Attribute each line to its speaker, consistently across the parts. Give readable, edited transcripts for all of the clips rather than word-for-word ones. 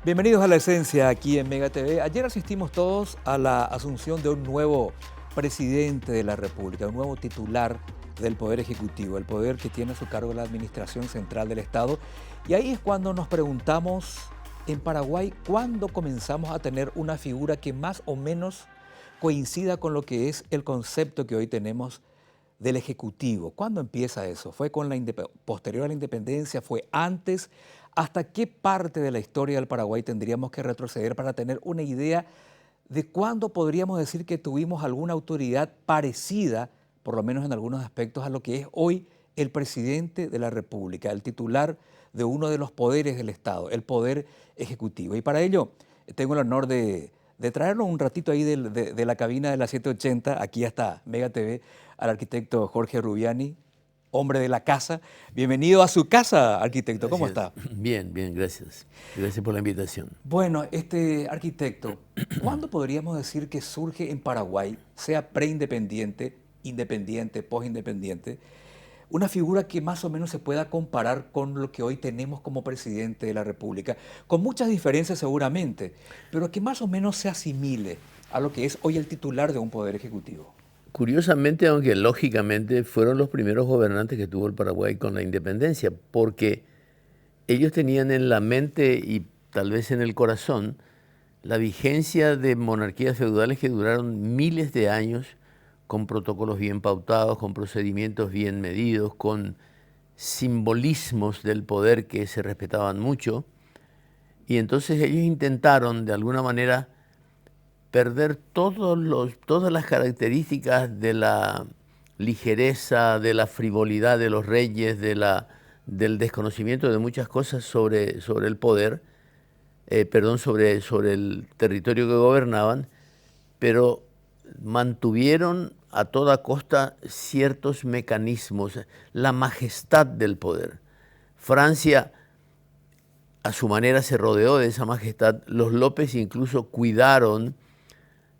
Speaker 1: Bienvenidos a La Esencia aquí en Mega TV. Ayer asistimos todos a la asunción de un nuevo presidente de la República, un nuevo titular del Poder Ejecutivo, el poder que tiene a su cargo la Administración Central del Estado. Y ahí es cuando nos preguntamos en Paraguay, ¿cuándo comenzamos a tener una figura que más o menos coincida con lo que es el concepto que hoy tenemos del Ejecutivo? ¿Cuándo empieza eso? ¿Fue con posterior a la independencia? ¿Fue antes? ¿Hasta qué parte de la historia del Paraguay tendríamos que retroceder para tener una idea de cuándo podríamos decir que tuvimos alguna autoridad parecida, por lo menos en algunos aspectos, a lo que es hoy el presidente de la República, el titular de uno de los poderes del Estado, el Poder Ejecutivo? Y para ello tengo el honor de traernos un ratito ahí de la cabina de la 780, aquí hasta Mega TV, al arquitecto Jorge Rubiani, hombre de la casa. Bienvenido a su casa, arquitecto. ¿Cómo
Speaker 2: Gracias.
Speaker 1: está?
Speaker 2: Bien, bien, gracias. Gracias por la invitación.
Speaker 1: Bueno, arquitecto, ¿cuándo podríamos decir que surge en Paraguay, sea preindependiente, independiente, postindependiente, una figura que más o menos se pueda comparar con lo que hoy tenemos como presidente de la República, con muchas diferencias seguramente, pero que más o menos se asimile a lo que es hoy el titular de un poder ejecutivo?
Speaker 2: Curiosamente, aunque lógicamente fueron los primeros gobernantes que tuvo el Paraguay con la independencia, porque ellos tenían en la mente y tal vez en el corazón la vigencia de monarquías feudales que duraron miles de años, con protocolos bien pautados, con procedimientos bien medidos, con simbolismos del poder que se respetaban mucho. Y entonces ellos intentaron de alguna manera perder todas las características de la ligereza, de la frivolidad de los reyes, del desconocimiento de muchas cosas sobre el poder, sobre el territorio que gobernaban, pero mantuvieron a toda costa ciertos mecanismos, la majestad del poder. Francia, a su manera, se rodeó de esa majestad. Los López incluso cuidaron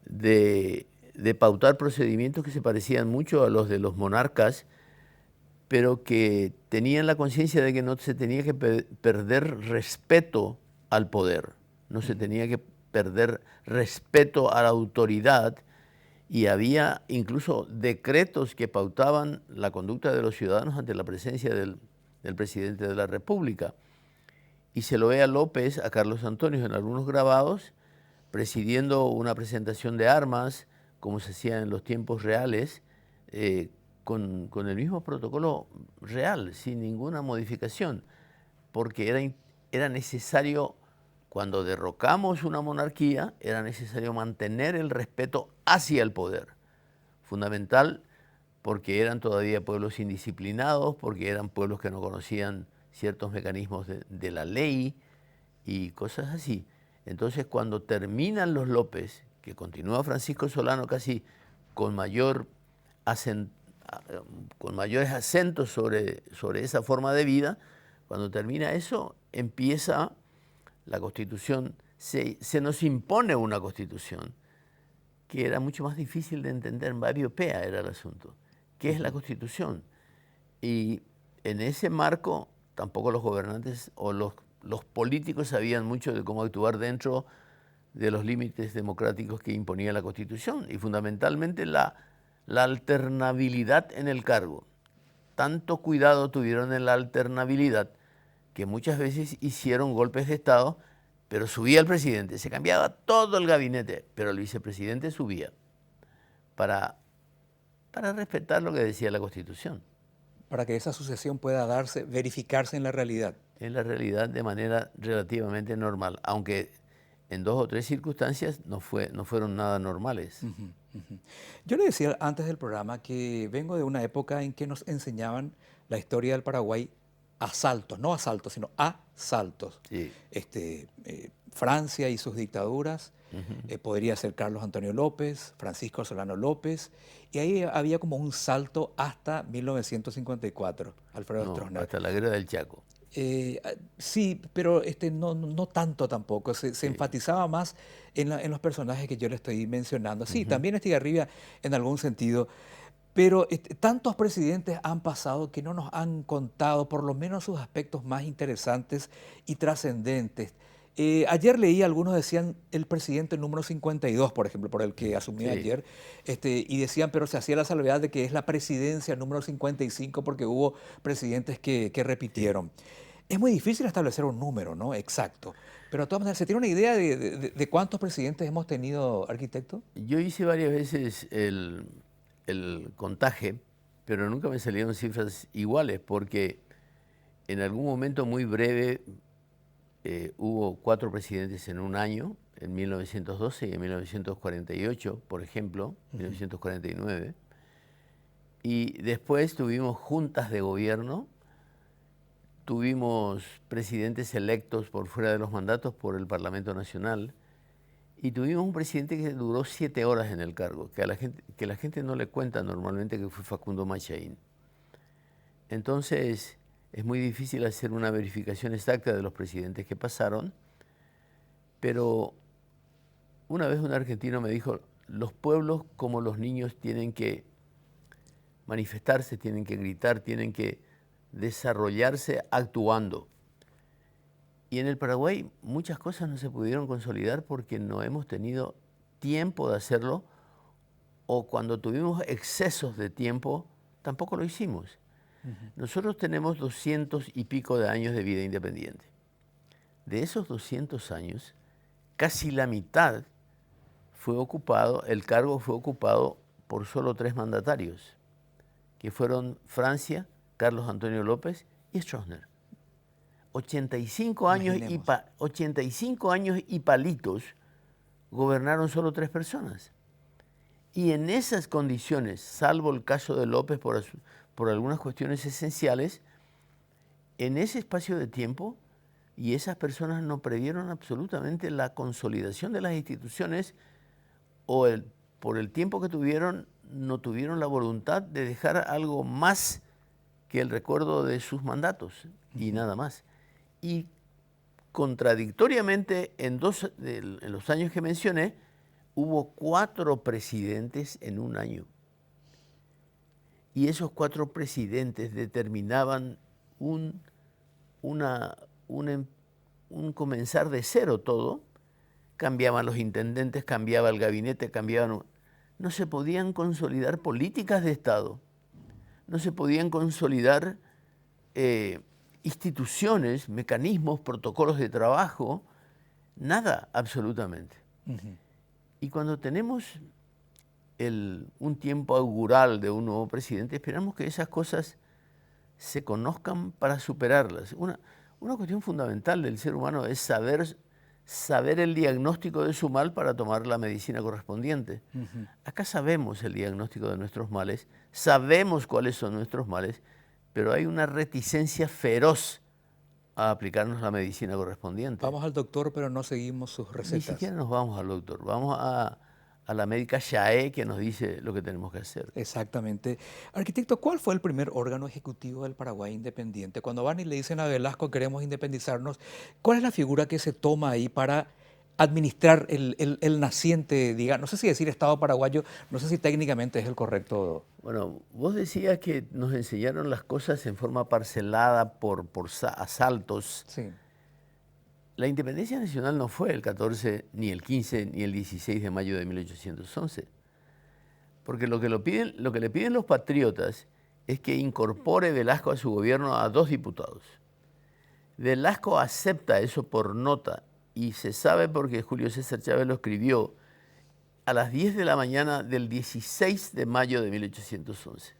Speaker 2: de pautar procedimientos que se parecían mucho a los de los monarcas, pero que tenían la conciencia de que no se tenía que perder respeto al poder, no se tenía que perder respeto a la autoridad, y había incluso decretos que pautaban la conducta de los ciudadanos ante la presencia del presidente de la República. Y se lo ve a López, a Carlos Antonio, en algunos grabados, presidiendo una presentación de armas, como se hacía en los tiempos reales, con el mismo protocolo real, sin ninguna modificación, porque era necesario, cuando derrocamos una monarquía, era necesario mantener el respeto hacia el poder. Fundamental, porque eran todavía pueblos indisciplinados, porque eran pueblos que no conocían ciertos mecanismos de la ley y cosas así. Entonces, cuando terminan los López, que continúa Francisco Solano casi con, con mayores acentos sobre esa forma de vida, cuando termina eso, empieza la Constitución, se nos impone una Constitución que era mucho más difícil de entender. Variopea era el asunto. ¿Qué es la Constitución? Y en ese marco, tampoco los gobernantes o los políticos sabían mucho de cómo actuar dentro de los límites democráticos que imponía la Constitución, y fundamentalmente la alternabilidad en el cargo. Tanto cuidado tuvieron en la alternabilidad que muchas veces hicieron golpes de Estado, pero subía el presidente, se cambiaba todo el gabinete, pero el vicepresidente subía para respetar lo que decía la Constitución.
Speaker 1: Para que esa sucesión pueda darse, verificarse en la realidad.
Speaker 2: En la realidad, de manera relativamente normal, aunque en 2 o 3 circunstancias no fueron nada normales.
Speaker 1: Ujú, ujú. Yo le decía antes del programa que vengo de una época en que nos enseñaban la historia del Paraguay a saltos, no a saltos, sino a saltos.
Speaker 2: Sí.
Speaker 1: Francia y sus dictaduras, podría ser Carlos Antonio López, Francisco Solano López, y ahí había como un salto hasta 1954, Alfredo
Speaker 2: No,
Speaker 1: Stroessner.
Speaker 2: hasta la guerra del Chaco.
Speaker 1: Sí, pero no tanto tampoco. Se
Speaker 2: Sí.
Speaker 1: enfatizaba más en los personajes que yo le estoy mencionando. Sí, también Estigarribia en algún sentido, pero tantos presidentes han pasado que no nos han contado por lo menos sus aspectos más interesantes y trascendentes. Ayer leí, algunos decían el presidente número 52, por ejemplo, por el que asumí
Speaker 2: Sí.
Speaker 1: ayer, y decían, pero se hacía la salvedad de que es la presidencia número 55 porque hubo presidentes que
Speaker 2: Sí.
Speaker 1: repitieron. Es muy difícil establecer un número, ¿no? Exacto. Pero de todas maneras, ¿se tiene una idea de cuántos presidentes hemos tenido, arquitecto?
Speaker 2: Yo hice varias veces el contaje, pero nunca me salieron cifras iguales, porque en algún momento muy breve hubo 4 presidentes en un año, en 1912 y en 1948, por ejemplo, 1949. Y después tuvimos juntas de gobierno, tuvimos presidentes electos por fuera de los mandatos por el Parlamento Nacional y tuvimos un presidente que duró 7 horas en el cargo, que la gente no le cuenta normalmente, que fue Facundo Machaín. Entonces es muy difícil hacer una verificación exacta de los presidentes que pasaron, pero una vez un argentino me dijo, los pueblos como los niños tienen que manifestarse, tienen que gritar, tienen que desarrollarse actuando. Y en el Paraguay muchas cosas no se pudieron consolidar porque no hemos tenido tiempo de hacerlo, o cuando tuvimos excesos de tiempo tampoco lo hicimos. Nosotros tenemos 200 y pico de años de vida independiente. De esos 200 años, casi la mitad el cargo fue ocupado por solo 3 mandatarios, que fueron Francia, Carlos Antonio López y Stroessner. 85 años
Speaker 1: Imaginemos.
Speaker 2: 85 años y palitos gobernaron solo 3 personas. Y en esas condiciones, salvo el caso de López por algunas cuestiones esenciales, en ese espacio de tiempo, y esas personas no previeron absolutamente la consolidación de las instituciones, por el tiempo que tuvieron, no tuvieron la voluntad de dejar algo más que el recuerdo de sus mandatos, y nada más. Y contradictoriamente, en los años que mencioné, hubo 4 presidentes en un año. Y esos 4 presidentes determinaban un comenzar de cero todo. Cambiaban los intendentes, cambiaba el gabinete, no se podían consolidar políticas de Estado, no se podían consolidar instituciones, mecanismos, protocolos de trabajo, nada absolutamente. Y cuando tenemos un tiempo augural de un nuevo presidente, esperamos que esas cosas se conozcan para superarlas. Una cuestión fundamental del ser humano es saber el diagnóstico de su mal para tomar la medicina correspondiente. Acá sabemos el diagnóstico de nuestros males, sabemos cuáles son nuestros males, pero hay una reticencia feroz a aplicarnos la medicina correspondiente.
Speaker 1: Vamos al doctor, pero no seguimos sus
Speaker 2: Ni
Speaker 1: recetas.
Speaker 2: siquiera nos vamos al doctor, vamos a la médica Chaé que nos dice lo que tenemos que hacer.
Speaker 1: Exactamente. Arquitecto, ¿cuál fue el primer órgano ejecutivo del Paraguay independiente? Cuando van y le dicen a Velasco queremos independizarnos, ¿cuál es la figura que se toma ahí para administrar el naciente, diga, no sé si decir Estado paraguayo, no sé si técnicamente es el correcto?
Speaker 2: Bueno, vos decías que nos enseñaron las cosas en forma parcelada por asaltos.
Speaker 1: Sí.
Speaker 2: La independencia nacional no fue el 14, ni el 15, ni el 16 de mayo de 1811. Porque lo que le piden los patriotas es que incorpore Velasco a su gobierno a 2 diputados. Velasco acepta eso por nota, y se sabe porque Julio César Chávez lo escribió a las 10 de la mañana del 16 de mayo de 1811.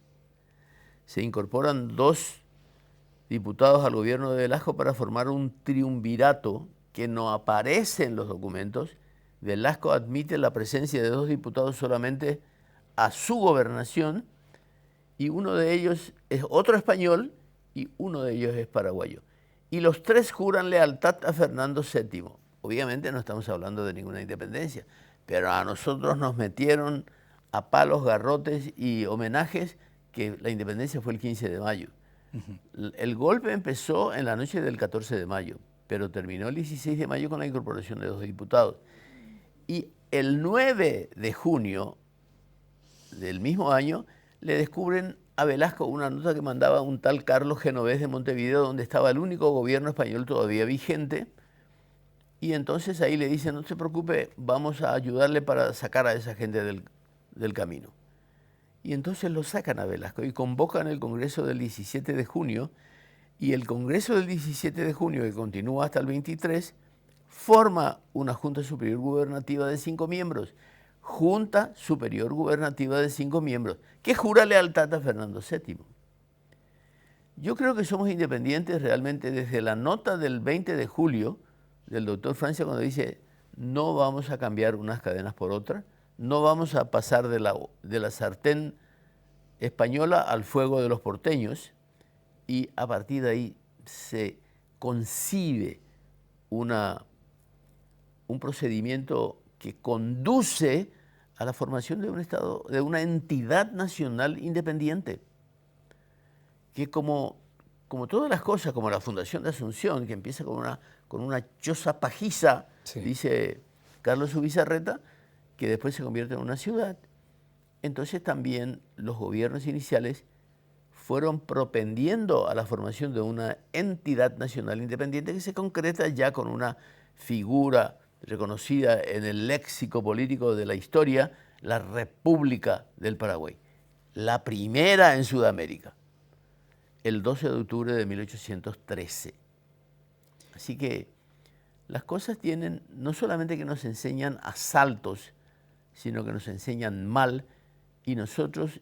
Speaker 2: Se incorporan 2 diputados al gobierno de Velasco para formar un triunvirato que no aparece en los documentos. Velasco admite la presencia de 2 diputados solamente a su gobernación, y uno de ellos es otro español y uno de ellos es paraguayo. Y los 3 juran lealtad a Fernando VII. Obviamente no estamos hablando de ninguna independencia, pero a nosotros nos metieron a palos, garrotes y homenajes que la independencia fue el 15 de mayo. El golpe empezó en la noche del 14 de mayo, pero terminó el 16 de mayo con la incorporación de 2 diputados. Y el 9 de junio del mismo año le descubren a Velasco una nota que mandaba un tal Carlos Genovés de Montevideo, donde estaba el único gobierno español todavía vigente, Y entonces ahí le dicen, no se preocupe, vamos a ayudarle para sacar a esa gente del camino. Y entonces lo sacan a Velasco y convocan el Congreso del 17 de junio, y el Congreso del 17 de junio, que continúa hasta el 23, forma una Junta Superior Gubernativa de 5 miembros. Junta Superior Gubernativa de 5 miembros, que jura lealtad a Fernando VII. Yo creo que somos independientes realmente desde la nota del 20 de julio del doctor Francia, cuando dice, no vamos a cambiar unas cadenas por otras, no vamos a pasar de la sartén española al fuego de los porteños, y a partir de ahí se concibe un procedimiento que conduce a la formación de un Estado, de una entidad nacional independiente, que como todas las cosas, como la Fundación de Asunción, que empieza con una choza pajiza, sí, dice Carlos Ubizarreta, que después se convierte en una ciudad. Entonces también los gobiernos iniciales fueron propendiendo a la formación de una entidad nacional independiente que se concreta ya con una figura reconocida en el léxico político de la historia, la República del Paraguay, la primera en Sudamérica, el 12 de octubre de 1813. Así que las cosas tienen, no solamente que nos enseñan asaltos, sino que nos enseñan mal, y nosotros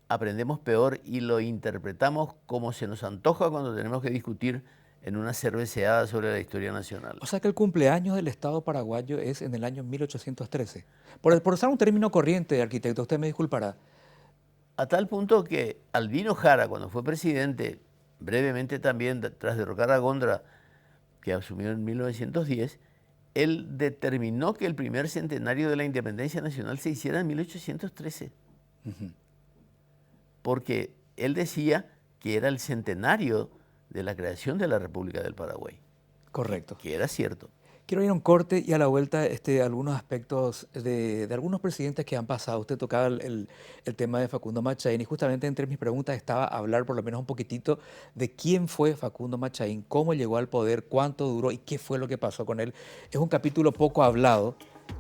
Speaker 2: aprendemos peor y lo interpretamos como se nos antoja cuando tenemos que discutir en una cerveceada sobre la historia nacional.
Speaker 1: O sea que el cumpleaños del Estado paraguayo es en el año 1813. Por usar un término corriente, arquitecto, usted me disculpará.
Speaker 2: A tal punto que Albino Jara, cuando fue presidente, brevemente también tras derrocar a Gondra, que asumió en 1910, él determinó que el primer centenario de la independencia nacional se hiciera en 1813. Porque él decía que era el centenario de la creación de la República del Paraguay.
Speaker 1: Correcto.
Speaker 2: Que era cierto.
Speaker 1: Quiero ir a un corte y a la vuelta algunos aspectos de algunos presidentes que han pasado. Usted tocaba el tema de Facundo Machaín, y justamente entre mis preguntas estaba hablar por lo menos un poquitito de quién fue Facundo Machaín, cómo llegó al poder, cuánto duró y qué fue lo que pasó con él. Es un capítulo poco hablado,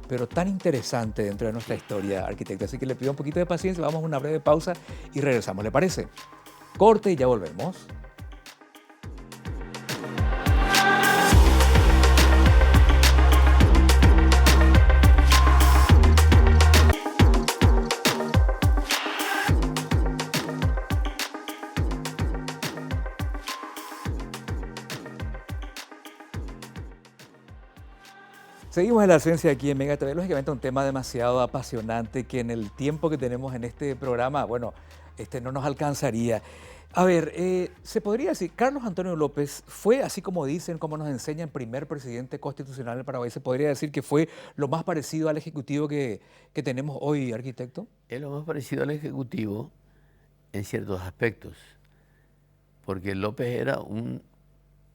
Speaker 1: pero tan interesante dentro de nuestra historia, arquitecto. Así que le pido un poquito de paciencia, vamos a una breve pausa y regresamos. ¿Le parece? Corte y ya volvemos. Seguimos en la ciencia aquí en Mega TV, lógicamente un tema demasiado apasionante que en el tiempo que tenemos en este programa, bueno, no nos alcanzaría. A ver, se podría decir, Carlos Antonio López fue, así como dicen, como nos enseñan, primer presidente constitucional del Paraguay. ¿Se podría decir que fue lo más parecido al Ejecutivo que tenemos hoy, arquitecto?
Speaker 2: Es lo más parecido al Ejecutivo en ciertos aspectos, porque López era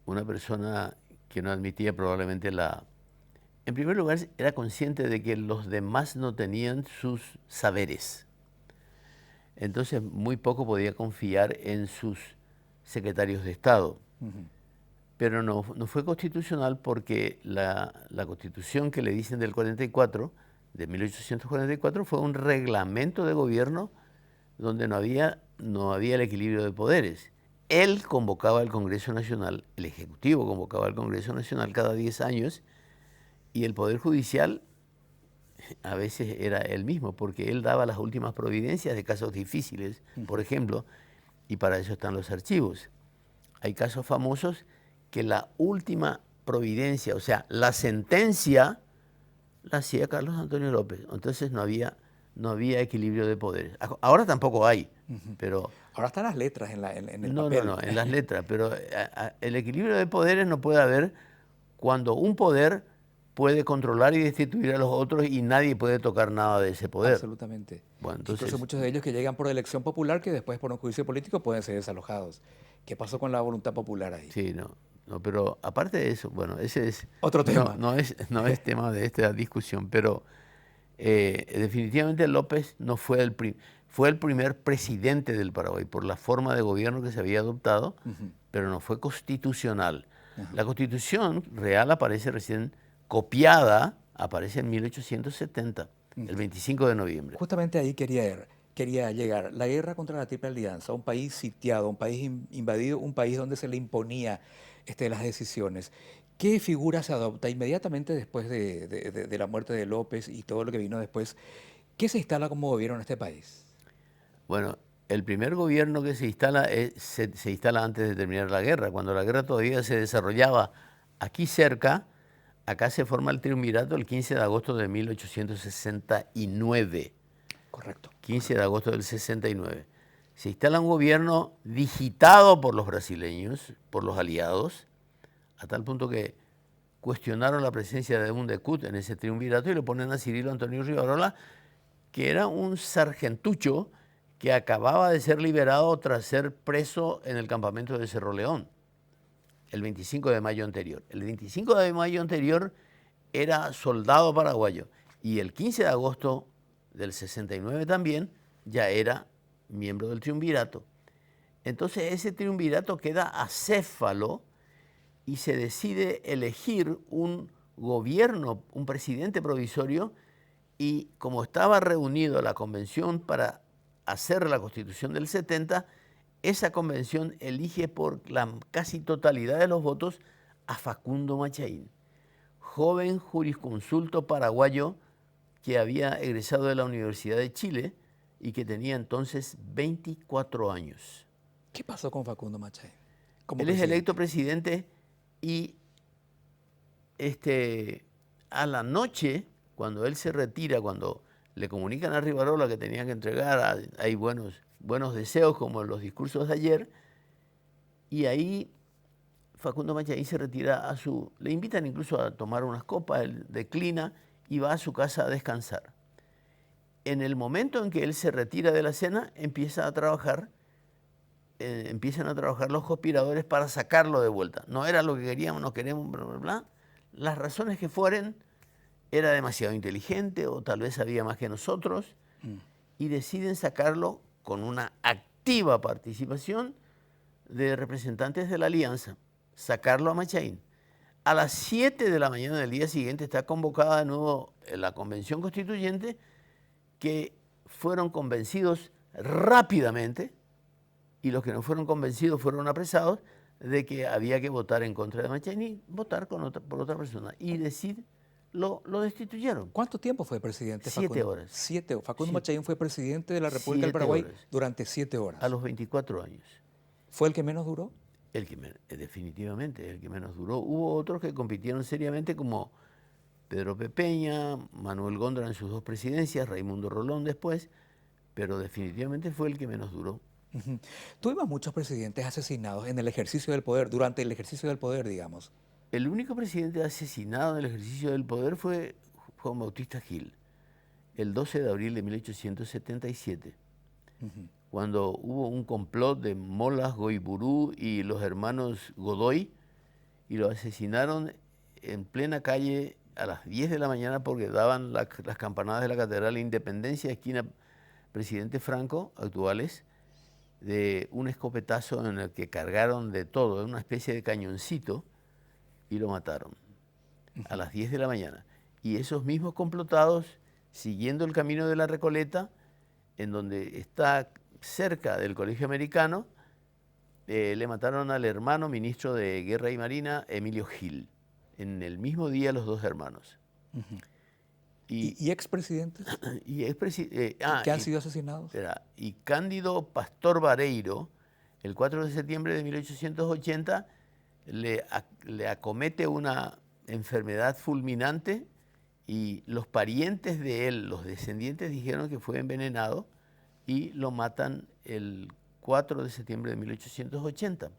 Speaker 2: una persona que no admitía probablemente En primer lugar, era consciente de que los demás no tenían sus saberes. Entonces, muy poco podía confiar en sus secretarios de Estado. Pero no fue constitucional porque la Constitución que le dicen del 44, de 1844, fue un reglamento de gobierno donde no había el equilibrio de poderes. Él convocaba al Congreso Nacional, el Ejecutivo convocaba al Congreso Nacional cada 10 años, y el Poder Judicial a veces era él mismo, porque él daba las últimas providencias de casos difíciles, por ejemplo, y para eso están los archivos. Hay casos famosos que la última providencia, o sea, la sentencia, la hacía Carlos Antonio López. Entonces no había equilibrio de poderes. Ahora tampoco hay, pero...
Speaker 1: Ahora están las letras en el
Speaker 2: no,
Speaker 1: papel.
Speaker 2: No, en las letras, pero el equilibrio de poderes no puede haber cuando un poder puede controlar y destituir a los otros y nadie puede tocar nada de ese poder.
Speaker 1: Absolutamente.
Speaker 2: Bueno, entonces,
Speaker 1: incluso muchos de ellos que llegan por elección popular, que después por un juicio político pueden ser desalojados. ¿Qué pasó con la voluntad popular ahí?
Speaker 2: Sí, no, pero aparte de eso, bueno, ese es...
Speaker 1: Otro tema.
Speaker 2: No es tema de esta discusión, pero definitivamente López no fue fue el primer presidente del Paraguay por la forma de gobierno que se había adoptado, pero no fue constitucional. La Constitución real aparece recién copiada aparece en 1870, el 25 de noviembre.
Speaker 1: Justamente ahí quería llegar. La guerra contra la Triple Alianza, un país sitiado, un país invadido, un país donde se le imponía las decisiones. ¿Qué figura se adopta inmediatamente después de la muerte de López y todo lo que vino después? ¿Qué se instala como gobierno en este país?
Speaker 2: Bueno, el primer gobierno que se instala se instala antes de terminar la guerra, cuando la guerra todavía se desarrollaba aquí cerca. Acá se forma el triunvirato el 15 de agosto de 1869.
Speaker 1: Correcto.
Speaker 2: 15 de agosto del 69. Se instala un gobierno digitado por los brasileños, por los aliados, a tal punto que cuestionaron la presencia de Cut en ese triunvirato y le ponen a Cirilo Antonio Rivarola, que era un sargentucho que acababa de ser liberado tras ser preso en el campamento de Cerro León, el 25 de mayo anterior. El 25 de mayo anterior era soldado paraguayo y el 15 de agosto del 69 también ya era miembro del triunvirato. Entonces ese triunvirato queda acéfalo y se decide elegir un gobierno, un presidente provisorio, y como estaba reunido la convención para hacer la Constitución del 70, esa convención elige por la casi totalidad de los votos a Facundo Machaín, joven jurisconsulto paraguayo que había egresado de la Universidad de Chile y que tenía entonces 24 años.
Speaker 1: ¿Qué pasó con Facundo Machaín?
Speaker 2: Él es electo presidente y a la noche, cuando él se retira, cuando le comunican a Rivarola que tenía que entregar, hay buenos deseos como en los discursos de ayer, y ahí Facundo Machaín se retira le invitan incluso a tomar unas copas, él declina y va a su casa a descansar. En el momento en que él se retira de la cena, empiezan a trabajar los conspiradores para sacarlo de vuelta. No era lo que queríamos, no queremos, bla, bla, bla. Las razones que fueren, era demasiado inteligente o tal vez sabía más que nosotros, y deciden sacarlo con una activa participación de representantes de la Alianza, sacarlo a Machaín. A las 7 de la mañana del día siguiente está convocada de nuevo la Convención Constituyente, que fueron convencidos rápidamente, y los que no fueron convencidos fueron apresados de que había que votar en contra de Machaín y votar por otra persona. Y lo destituyeron.
Speaker 1: ¿Cuánto tiempo fue presidente?
Speaker 2: 7 horas.
Speaker 1: Facundo Machaín fue presidente de la República del Paraguay durante 7 horas.
Speaker 2: A los 24 años.
Speaker 1: ¿Fue el que menos duró?
Speaker 2: Definitivamente, el que menos duró. Hubo otros que compitieron seriamente como Pedro Pepeña, Manuel Góndora en sus 2 presidencias, Raimundo Rolón después, pero definitivamente fue el que menos duró.
Speaker 1: Tuvimos muchos presidentes asesinados en el ejercicio del poder, durante el ejercicio del poder, digamos.
Speaker 2: El único presidente asesinado en el ejercicio del poder fue Juan Bautista Gil, el 12 de abril de 1877, cuando hubo un complot de Molas, Goiburú y los hermanos Godoy, y lo asesinaron en plena calle a las 10 de la mañana porque daban las campanadas de la Catedral de Independencia, esquina Presidente Franco, actuales, de un escopetazo en el que cargaron de todo, una especie de cañoncito, y lo mataron a las 10 de la mañana. Y esos mismos complotados, siguiendo el camino de la Recoleta, en donde está cerca del Colegio Americano, le mataron al hermano ministro de Guerra y Marina, Emilio Gil. En el mismo día los 2 hermanos.
Speaker 1: ¿Y expresidentes? ¿Que han sido asesinados?
Speaker 2: Y Cándido Pastor Vareiro, el 4 de septiembre de 1880, le acomete una enfermedad fulminante y los parientes de él, los descendientes, dijeron que fue envenenado y lo matan el 4 de septiembre de 1880.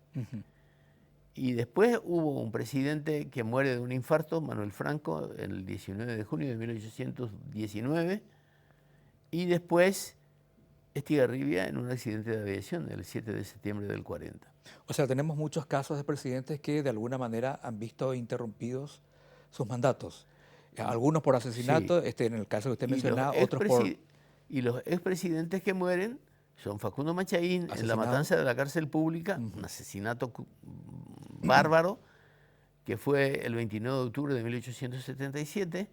Speaker 2: Y después hubo un presidente que muere de un infarto, Manuel Franco, el 19 de junio de 1819, y después Estigarribia en un accidente de aviación el 7 de septiembre del 40.
Speaker 1: O sea, tenemos muchos casos de presidentes que de alguna manera han visto interrumpidos sus mandatos. Algunos por asesinato, sí. En el caso que usted mencionaba, otros por...
Speaker 2: Y los expresidentes que mueren son Facundo Machaín en la matanza de la cárcel pública, un asesinato bárbaro, que fue el 29 de octubre de 1877,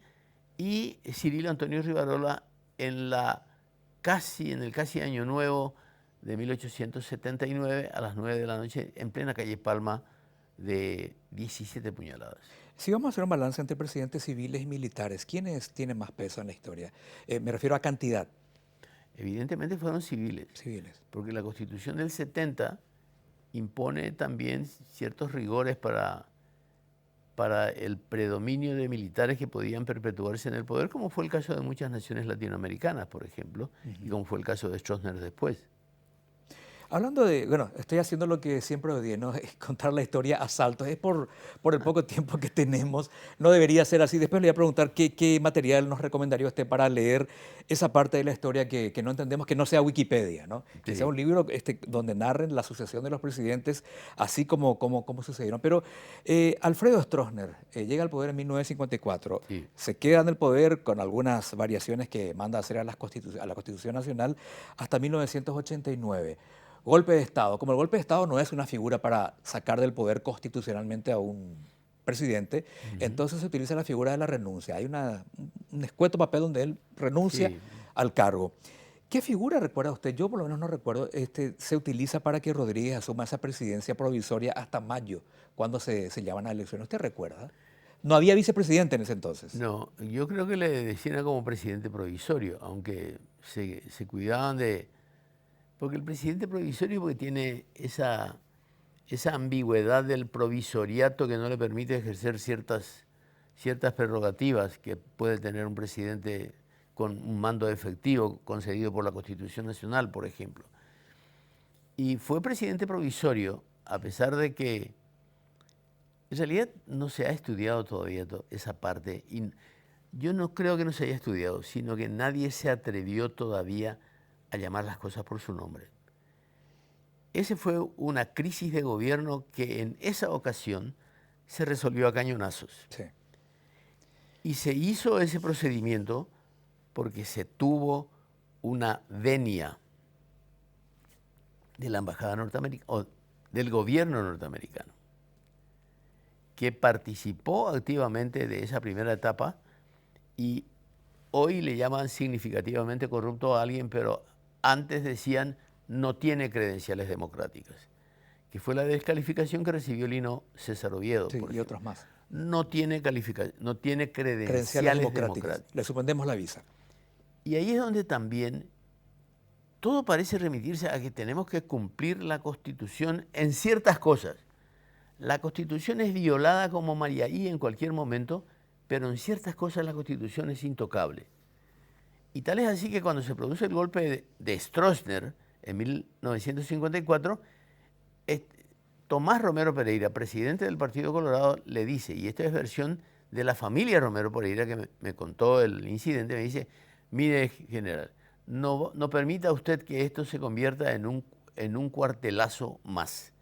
Speaker 2: y Cirilo Antonio Rivarola en el casi año nuevo de 1879 a las 9 de la noche en plena calle Palma, de 17 puñaladas.
Speaker 1: Si vamos a hacer un balance entre presidentes civiles y militares, ¿quiénes tienen más peso en la historia? Me refiero a cantidad.
Speaker 2: Evidentemente fueron civiles,
Speaker 1: Civiles.
Speaker 2: porque la Constitución del 70 impone también ciertos rigores para el predominio de militares que podían perpetuarse en el poder, como fue el caso de muchas naciones latinoamericanas, por ejemplo, y como fue el caso de Stroessner después.
Speaker 1: Hablando de, bueno, estoy haciendo lo que siempre odié, ¿no? Es contar la historia a saltos. Es por el poco tiempo que tenemos. No debería ser así. Después le voy a preguntar qué material nos recomendaría usted para leer esa parte de la historia que no entendemos, que no sea Wikipedia, ¿no? Que
Speaker 2: Sí.
Speaker 1: sea un libro donde narren la sucesión de los presidentes, así como sucedieron. Pero Alfredo Stroessner llega al poder en 1954.
Speaker 2: Sí.
Speaker 1: Se queda en el poder con algunas variaciones que manda a hacer a la Constitución Nacional hasta 1989. Golpe de Estado. Como el golpe de Estado no es una figura para sacar del poder constitucionalmente a un presidente, entonces se utiliza la figura de la renuncia. Hay un escueto papel donde él renuncia
Speaker 2: Sí.
Speaker 1: al cargo. ¿Qué figura recuerda usted? Yo por lo menos no recuerdo, se utiliza para que Rodríguez asuma esa presidencia provisoria hasta mayo, cuando se llaman a elecciones. ¿Usted recuerda? No había vicepresidente en ese entonces.
Speaker 2: No, yo creo que le decían como presidente provisorio, aunque se cuidaban de... Porque el presidente provisorio porque tiene esa ambigüedad del provisoriato que no le permite ejercer ciertas prerrogativas que puede tener un presidente con un mando efectivo concedido por la Constitución Nacional, por ejemplo. Y fue presidente provisorio a pesar de que en realidad no se ha estudiado todavía esa parte. Y yo no creo que no se haya estudiado, sino que nadie se atrevió todavía a llamar las cosas por su nombre. Esa fue una crisis de gobierno que en esa ocasión se resolvió a cañonazos.
Speaker 1: Sí.
Speaker 2: Y se hizo ese procedimiento porque se tuvo una venia de la embajada norteamericana, o del gobierno norteamericano, que participó activamente de esa primera etapa, y hoy le llaman significativamente corrupto a alguien, pero antes decían no tiene credenciales democráticas, que fue la descalificación que recibió Lino César Oviedo.
Speaker 1: Sí,
Speaker 2: por
Speaker 1: y
Speaker 2: ejemplo.
Speaker 1: otros más.
Speaker 2: No tiene credenciales
Speaker 1: Democráticas.
Speaker 2: democráticas.
Speaker 1: Le suspendemos la visa.
Speaker 2: Y ahí es donde también todo parece remitirse a que tenemos que cumplir la Constitución en ciertas cosas. La Constitución es violada como Mariaí en cualquier momento, pero en ciertas cosas la Constitución es intocable. Y tal es así que cuando se produce el golpe de Stroessner en 1954, Tomás Romero Pereira, presidente del Partido Colorado, le dice, y esta es versión de la familia Romero Pereira que me contó el incidente, me dice, mire general, no permita usted que esto se convierta en un cuartelazo más.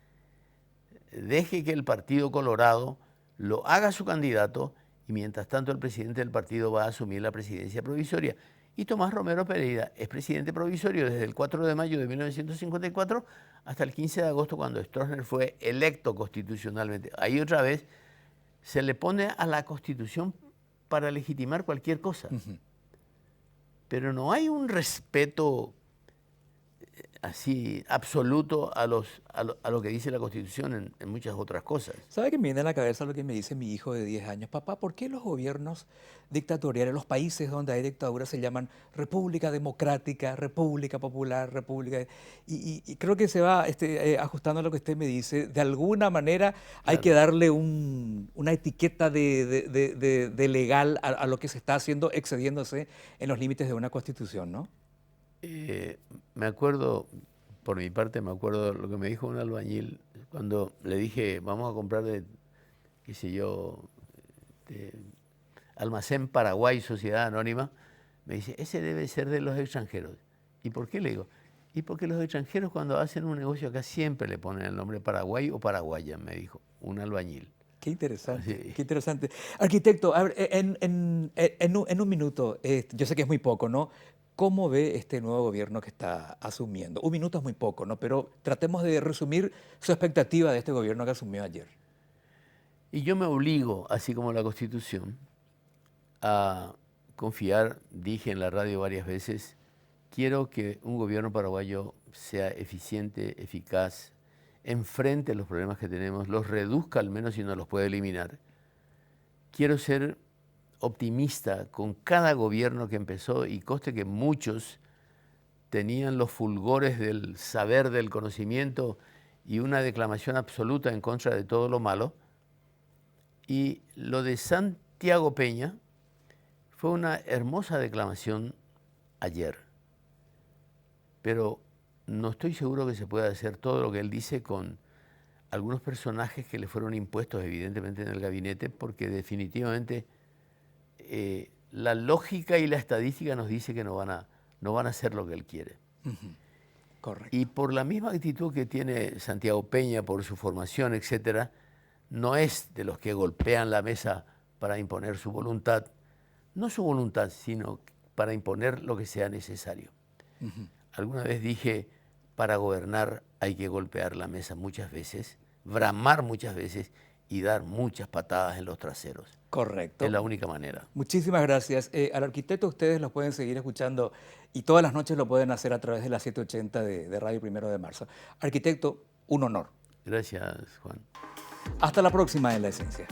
Speaker 2: Deje que el Partido Colorado lo haga su candidato y mientras tanto el presidente del partido va a asumir la presidencia provisoria. Y Tomás Romero Pereira es presidente provisorio desde el 4 de mayo de 1954 hasta el 15 de agosto, cuando Stroessner fue electo constitucionalmente. Ahí otra vez se le pone a la Constitución para legitimar cualquier cosa. Pero no hay un respeto así absoluto a lo que dice la Constitución en muchas otras cosas.
Speaker 1: ¿Sabe que me viene a la cabeza lo que me dice mi hijo de 10 años? Papá, ¿por qué los gobiernos dictatoriales, los países donde hay dictadura se llaman República Democrática, República Popular, República... Y creo que se va ajustando a lo que usted me dice. De alguna manera hay que darle una etiqueta de legal a lo que se está haciendo, excediéndose en los límites de una constitución, ¿no?
Speaker 2: Me acuerdo, por mi parte, me acuerdo lo que me dijo un albañil cuando le dije, vamos a comprar qué sé yo, Almacén Paraguay, Sociedad Anónima. Me dice, ese debe ser de los extranjeros. ¿Y por qué? Le digo, y porque los extranjeros cuando hacen un negocio acá siempre le ponen el nombre Paraguay o Paraguaya, me dijo, un albañil.
Speaker 1: Qué interesante,
Speaker 2: Sí.
Speaker 1: qué interesante. Arquitecto, a ver, en un minuto, yo sé que es muy poco, ¿no? ¿Cómo ve este nuevo gobierno que está asumiendo? Un minuto es muy poco, ¿no? Pero tratemos de resumir su expectativa de este gobierno que asumió ayer.
Speaker 2: Y yo me obligo, así como la Constitución, a confiar, dije en la radio varias veces, quiero que un gobierno paraguayo sea eficiente, eficaz, enfrente los problemas que tenemos, los reduzca al menos si no los puede eliminar. Quiero ser optimista con cada gobierno que empezó y conste que muchos tenían los fulgores del saber, del conocimiento y una declamación absoluta en contra de todo lo malo. Y lo de Santiago Peña fue una hermosa declamación ayer, pero no estoy seguro que se pueda hacer todo lo que él dice con algunos personajes que le fueron impuestos evidentemente en el gabinete, porque definitivamente la lógica y la estadística nos dice que no van a hacer lo que él quiere.
Speaker 1: Correcto.
Speaker 2: Y por la misma actitud que tiene Santiago Peña, por su formación, etcétera, no es de los que golpean la mesa para imponer su voluntad, no su voluntad, sino para imponer lo que sea necesario. Alguna vez dije, para gobernar hay que golpear la mesa muchas veces, bramar muchas veces y dar muchas patadas en los traseros.
Speaker 1: Correcto.
Speaker 2: Es la única manera.
Speaker 1: Muchísimas gracias. Al arquitecto ustedes lo pueden seguir escuchando y todas las noches lo pueden hacer a través de la 780 de Radio 1 de Marzo. Arquitecto, un honor.
Speaker 2: Gracias, Juan.
Speaker 1: Hasta la próxima en La Esencia.